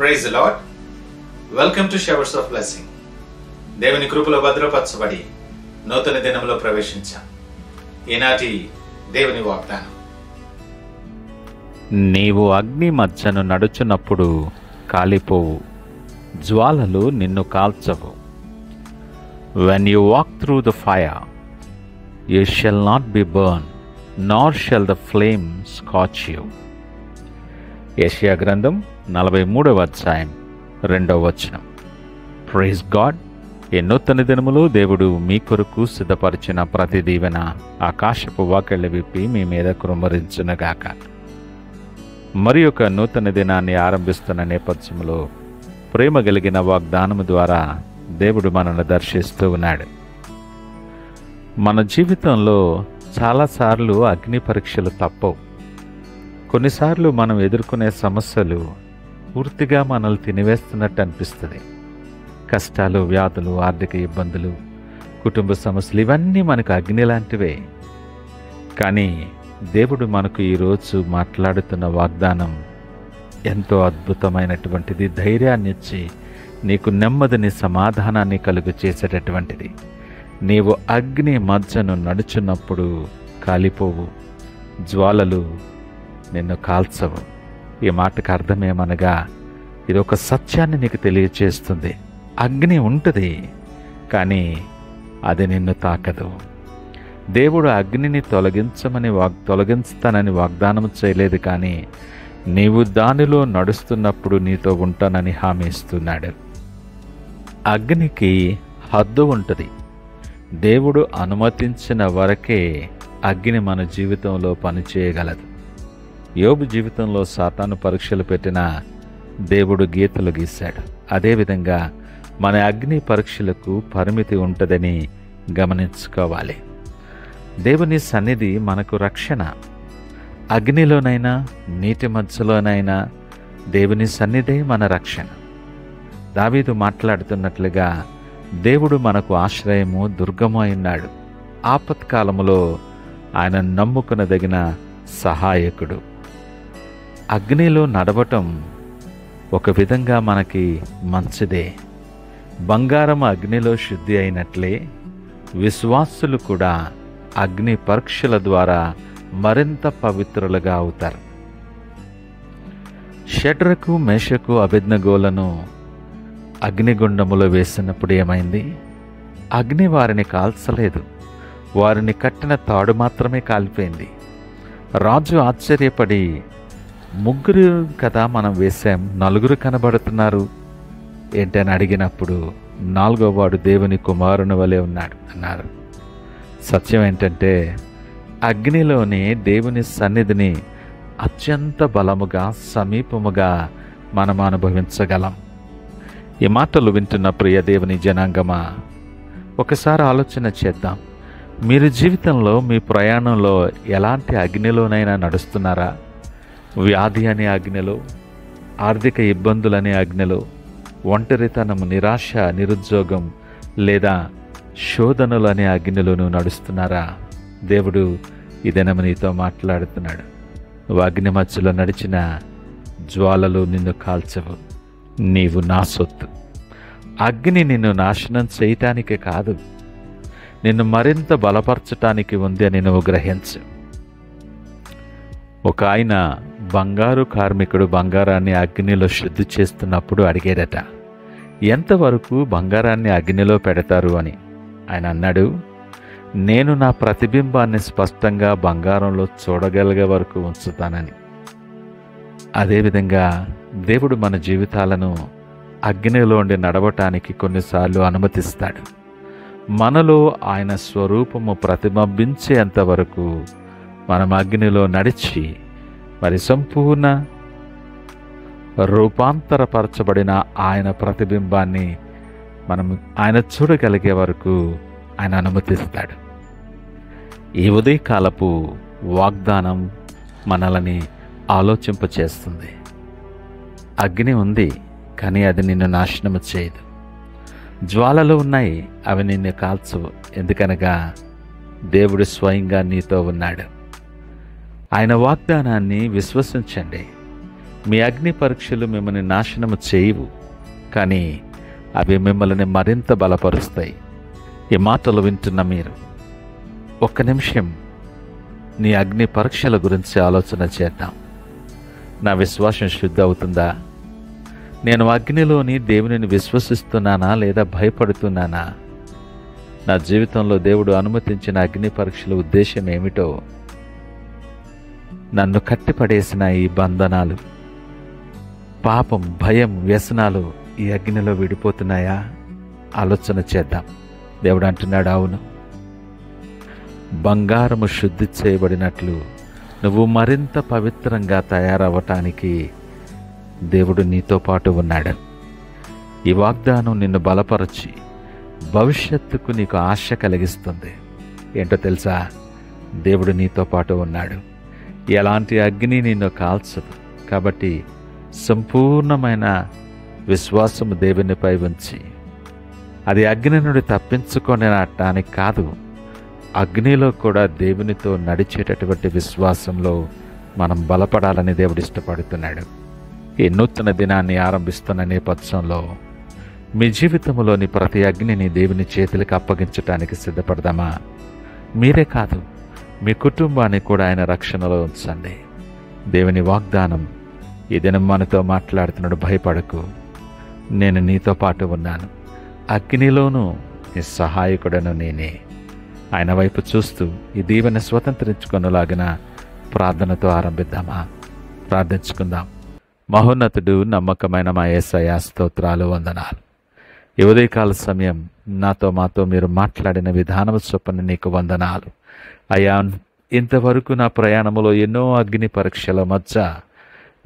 Praise the Lord. Welcome to showers of blessing. దేవుని కృపలో భద్రపరచబడి నూతన దినంలో ప్రవేశించాం. ఈనాటి దేవుని వాగ్దానం, నీవు అగ్ని మధ్యను నడుచున్నప్పుడు కాలిపోవు, జ్వాలలు నిన్ను కాల్చవు. When you walk through the fire, you shall not be burned, nor shall the flame scorch you. యెషయా గ్రంథం 43వ అధ్యాయం 2వ వచనం. Praise God. ఈ నూతన దినములో దేవుడు మీ కొరకు సిద్ధపరిచిన ప్రతి దీవెన ఆకాశపు వాకిళ్లు విప్పి మీ మీద కృమ్మరించునుగాక. మరి ఒక నూతన దినాన్ని ఆరంభిస్తున్న నేపథ్యంలో ప్రేమ కలిగిన వాగ్దానము ద్వారా దేవుడు మనల్ని దర్శిస్తూ ఉన్నాడు. మన జీవితంలో చాలాసార్లు అగ్ని పరీక్షలు తప్పవు. కొన్నిసార్లు మనం ఎదుర్కొనే సమస్యలు పూర్తిగా మనల్ని తినివేస్తున్నట్టు అనిపిస్తుంది. కష్టాలు, వ్యాధులు, ఆర్థిక ఇబ్బందులు, కుటుంబ సమస్యలు ఇవన్నీ మనకు అగ్ని లాంటివే. కానీ దేవుడు మనకు ఈరోజు మాట్లాడుతున్న వాగ్దానం ఎంతో అద్భుతమైనటువంటిది. ధైర్యాన్ని ఇచ్చి నీకు నెమ్మదిని, సమాధానాన్ని కలుగు చేసేటటువంటిది. నీవు అగ్ని మధ్యను నడుచున్నప్పుడు కాలిపోవు, జ్వాలలు నిన్ను కాల్చవు. ఈ మాటకు అర్థమేమనగా ఇది ఒక సత్యాన్ని నీకు తెలియచేస్తుంది. అగ్ని ఉంటుంది, కానీ అది నిన్ను తాకదు. దేవుడు అగ్నిని తొలగిస్తానని వాగ్దానం చేయలేదు, కానీ నీవు దానిలో నడుస్తున్నప్పుడు నీతో ఉంటానని హామీ ఇస్తున్నాడు. అగ్నికి హద్దు ఉంటుంది. దేవుడు అనుమతించిన వరకే అగ్ని మన జీవితంలో పనిచేయగలదు. యోబు జీవితంలో సాతాను పరీక్షలు పెట్టినా దేవుడు గీతలు గీశాడు. అదేవిధంగా మన అగ్ని పరీక్షలకు పరిమితి ఉంటుందని గమనించుకోవాలి. దేవుని సన్నిధి మనకు రక్షణ. అగ్నిలోనైనా నీటి మధ్యలోనైనా దేవుని సన్నిధే మన రక్షణ. దావీదు మాట్లాడుతున్నట్లుగా దేవుడు మనకు ఆశ్రయము, దుర్గము అయినాడు. ఆపత్కాలములో ఆయన నమ్ముకునదగిన సహాయకుడు. అగ్నిలో నడవటం ఒక విధంగా మనకి మంచిదే. బంగారం అగ్నిలో శుద్ధి అయినట్లే విశ్వాసులు కూడా అగ్ని పరీక్షల ద్వారా మరింత పవిత్రులుగా అవుతారు. షడ్రకు, మేషకు, అబేద్నెగోలను అగ్నిగుండములో వేసినప్పుడు ఏమైంది? అగ్ని వారిని కాల్చలేదు, వారిని కట్టిన తాడు మాత్రమే కాలిపోయింది. రాజు ఆశ్చర్యపడి, ముగ్గురు కదా మనం వేశాం, నలుగురు కనబడుతున్నారు ఏంటని అడిగినప్పుడు 4వ వాడు దేవుని కుమారుని వలె ఉన్నాడు అన్నారు. సత్యం ఏంటంటే అగ్నిలోనే దేవుని సన్నిధిని అత్యంత బలముగా, సమీపముగా మనం అనుభవించగలం. ఈ మాటలు వింటున్న ప్రియ దేవుని జనాంగమా, ఒకసారి ఆలోచన చేద్దాం. మీరు జీవితంలో, మీ ప్రయాణంలో ఎలాంటి అగ్నిలోనైనా నడుస్తున్నారా? వ్యాధి అనే అగ్నిలో, ఆర్థిక ఇబ్బందులనే అగ్నిలో, ఒంటరితనము, నిరాశ, నిరుద్యోగం లేదా శోధనలు అనే అగ్నిలోనూ నడుస్తున్నారా? దేవుడు ఈ దినము నీతో మాట్లాడుతున్నాడు. నువ్వు అగ్ని మధ్యలో నడిచిన జ్వాలలు నిన్ను కాల్చవు. నీవు నా సొత్తు. అగ్ని నిన్ను నాశనం చేయటానికి కాదు, నిన్ను మరింత బలపరచటానికి ఉంది అని నువ్వు గ్రహించు. ఒక ఆయన బంగారు కార్మికుడు బంగారాన్ని అగ్నిలో శుద్ధి చేస్తున్నప్పుడు అడిగాడట, ఎంతవరకు బంగారాన్ని అగ్నిలో పెడతారు అని. ఆయన అన్నాడు, నేను నా ప్రతిబింబాన్ని స్పష్టంగా బంగారంలో చూడగలిగే వరకు ఉంచుతానని. అదేవిధంగా దేవుడు మన జీవితాలను అగ్నిలో ఉండి నడవటానికి కొన్నిసార్లు అనుమతిస్తాడు. మనలో ఆయన స్వరూపము ప్రతిబింబించేంత వరకు మనం అగ్నిలో నడిచి మరి సంపూర్ణ రూపాంతరపరచబడిన ఆయన ప్రతిబింబాన్ని మనం ఆయన చూడగలిగే వరకు ఆయన అనుమతిస్తాడు. ఈ ఉదయకాలపు వాగ్దానం మనల్ని ఆలోచింపచేస్తుంది. అగ్ని ఉంది, కానీ అది నిన్ను నాశనము చేయదు. జ్వాలలు ఉన్నాయి, అవి నిన్ను కాల్చవు. ఎందుకనగా దేవుడు స్వయంగా నీతో ఉన్నాడు. ఆయన వాగ్దానాన్ని విశ్వసించండి. మీ అగ్ని పరీక్షలు మిమ్మల్ని నాశనము చేయవు, కానీ అవి మిమ్మల్ని మరింత బలపరుస్తాయి. ఈ మాటలు వింటున్న మీరు ఒక్క నిమిషం నీ అగ్ని పరీక్షల గురించి ఆలోచన చేద్దాం. నా విశ్వాసం శుద్ధి అవుతుందా? నేను అగ్నిలోని దేవునిని విశ్వసిస్తున్నానా లేదా భయపడుతున్నానా? నా జీవితంలో దేవుడు అనుమతించిన అగ్ని పరీక్షల ఉద్దేశం ఏమిటో? నన్ను కట్టిపడేసిన ఈ బంధనాలు, పాపం, భయం, వ్యసనాలు ఈ అగ్నిలో విడిపోతున్నాయా? ఆలోచన చేద్దాం. దేవుడు అంటున్నాడు, అవును, బంగారము శుద్ధి చేయబడినట్లు నువ్వు మరింత పవిత్రంగా తయారవ్వటానికి దేవుడు నీతో పాటు ఉన్నాడు. ఈ వాగ్దానం నిన్ను బలపరచి భవిష్యత్తుకు నీకు ఆశ కలిగిస్తుంది. ఏంటో తెలుసా? దేవుడు నీతో పాటు ఉన్నాడు. ఎలాంటి అగ్ని నిన్ను కాల్చదు. కాబట్టి సంపూర్ణమైన విశ్వాసము దేవునిపై ఉంచి, అది అగ్ని నుండి తప్పించుకొనటానికి కాదు, అగ్నిలో కూడా దేవునితో నడిచేటటువంటి విశ్వాసంలో మనం బలపడాలని దేవుడు ఇష్టపడుతున్నాడు. ఈ నూతన దినాన్ని ఆరంభిస్తున్న నేపథ్యంలో మీ జీవితంలోని ప్రతి అగ్నిని దేవుని చేతులకు అప్పగించటానికి సిద్ధపడదామా? మీరే కాదు, మీ కుటుంబాన్ని కూడా ఆయన రక్షణలో ఉంచండి. దేవుని వాగ్దానం ఈ దినం మనతో మాట్లాడుతున్నాడు, భయపడకు, నేను నీతో పాటు ఉన్నాను, అగ్నిలోనూ నీ సహాయకుడను నేనే. ఆయన వైపు చూస్తూ ఈ దీవెన స్వతంత్రించుకొనలాగిన ప్రార్థనతో ఆరంభిద్దామా? ప్రార్థించుకుందాం. మహోన్నతుడు, నమ్మకమైన మా యేసయ్యా, స్తోత్రాలు, వందనాలు. ఈ ఉదయకాల సమయం మాతో మీరు మాట్లాడిన విధానం చొప్పున నీకు వందనాలు అయ్యా. ఇంతవరకు నా ప్రయాణంలో ఎన్నో అగ్ని పరీక్షల మధ్య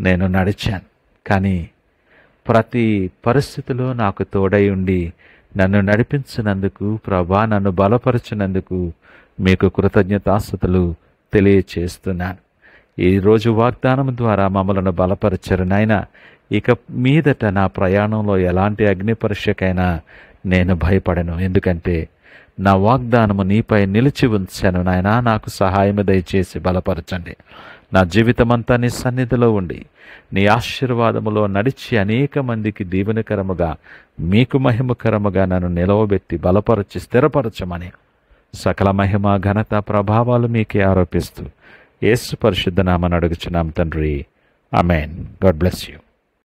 నేను నడిచాను, కానీ ప్రతి పరిస్థితిలో నాకు తోడై ఉండి నన్ను నడిపించినందుకు, ప్రభా, నన్ను బలపరిచినందుకు మీకు కృతజ్ఞతాస్తుతులు తెలియచేస్తున్నాను. ఈరోజు వాగ్దానం ద్వారా మమ్మలను బలపరిచారు నాయన. ఇక మీదట నా ప్రయాణంలో ఎలాంటి అగ్ని పరీక్షకైనా నేను భయపడను, ఎందుకంటే నా వాగ్దానము నీపై నిలిచి ఉంచాను నాయన. నాకు సహాయం దయచేసి బలపరచండి. నా జీవితమంతా నీ సన్నిధిలో ఉండి నీ ఆశీర్వాదములో నడిచి అనేక మందికి దీవెనకరముగా, మీకు మహిమకరముగా నన్ను నిలవబెట్టి బలపరచి స్థిరపరచమని సకల మహిమ, ఘనత, ప్రభావాలు మీకే ఆరోపిస్తూ యేసు పరిశుద్ధ నామమున అడుగుచున్నాం తండ్రి. ఆమేన్. God bless you.